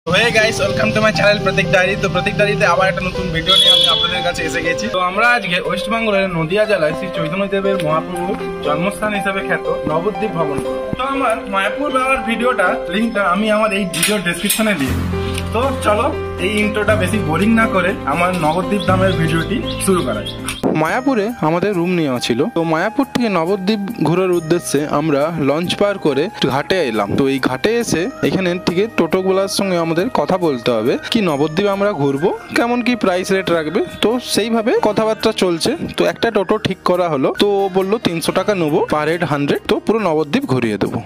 Hey guys, welcome to my channel Pratik Diary। তো প্রতীক ডায়েরিতে আবার একটা নতুন ভিডিও নিয়ে আমি আপনাদের কাছে এসে গেছি। তো আমরা আজকে ওয়েস্ট বেঙ্গলের নদিয়া জেলায় শ্রী চৈতন্যদেবের মহাপ্রভুর জন্মস্থান হিসেবে খ্যাত নবদ্বীপ ভ্রমণ করব। তো আমার মায়াপুর যাওয়ার ভিডিওটা লিঙ্কটা আমি আমার এই ভিডিওর ডেসক্রিপশনে দিই। তো চলো এই ইন্ট্রোটা বেশি বোরিং না করে আমার নবদ্বীপ ধামের ভিডিওটি শুরু করা যায়। মায়াপুরে আমাদের রুম নেওয়া ছিল। তো মায়াপুর থেকে নবদ্বীপ ঘোরার উদ্দেশ্যে আমরা লঞ্চ পার করে ঘাটে এলাম। তো এই ঘাটে এসে এখানে থেকে টোটোগুলার সঙ্গে আমাদের কথা বলতে হবে কি নবদ্বীপ আমরা ঘুরবো, কেমন কি প্রাইস রেট রাখবে। তো সেইভাবে কথাবার্তা চলছে। তো একটা টোটো ঠিক করা হলো। তো বললো 300 টাকা নেবো, পার হেড 100। তো পুরো নবদ্বীপ ঘুরিয়ে দেবো।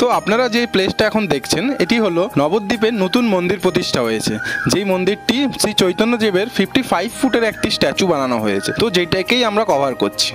তো আপনারা যে প্লেসটা এখন দেখছেন এটি হলো নবদ্বীপের নতুন মন্দির প্রতিষ্ঠা হয়েছে। যেই মন্দিরটি শ্রী চৈতন্যদেবের 55 ফুটের একটি স্ট্যাচু বানানো হয়েছে। তো যেটাকেই আমরা কভার করছি।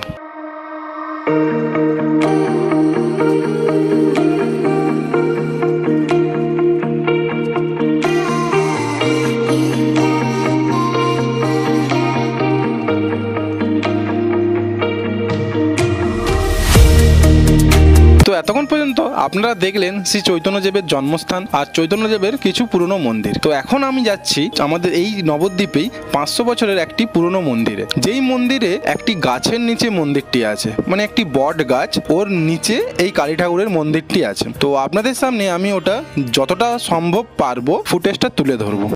তো এতক্ষণ পর্যন্ত আপনারা দেখলেন শ্রী চৈতন্যদেবের জন্মস্থান আর চৈতন্যদেবের কিছু পুরনো মন্দির। তো এখন আমি যাচ্ছি আমাদের এই নবদ্বীপেই 500 বছরের একটি পুরনো মন্দিরে। যেই মন্দিরে একটি গাছের নিচে মন্দিরটি আছে, মানে একটি বট গাছ, ওর নিচে এই কালী ঠাকুরের মন্দিরটি আছে। তো আপনাদের সামনে আমি ওটা যতটা সম্ভব পারবো ফুটেজটা তুলে ধরবো।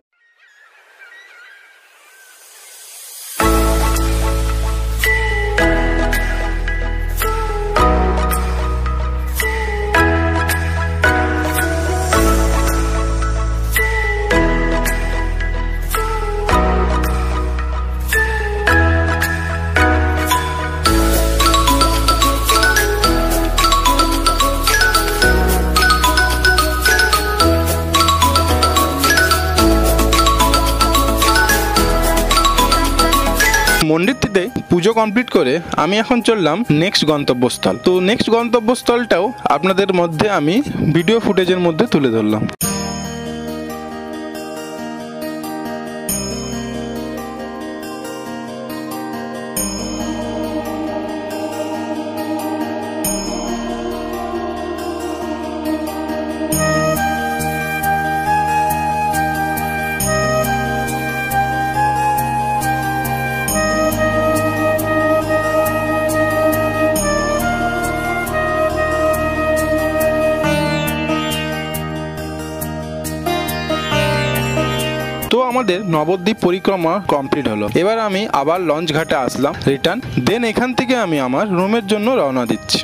মন্দিরটিতে পুজো কমপ্লিট করে আমি এখন চললাম নেক্সট গন্তব্যস্থল। তো নেক্সট গন্তব্যস্থলটাও আপনাদের মধ্যে আমি ভিডিও ফুটেজের মধ্যে তুলে ধরলাম। তো আমাদের নবদ্বীপ পরিক্রমা কমপ্লিট হলো। এবার আমি আবার লঞ্চ ঘাটে আসলাম রিটার্ন। দেন এখান থেকে আমি আমার রুমের জন্য রওনা দিচ্ছি।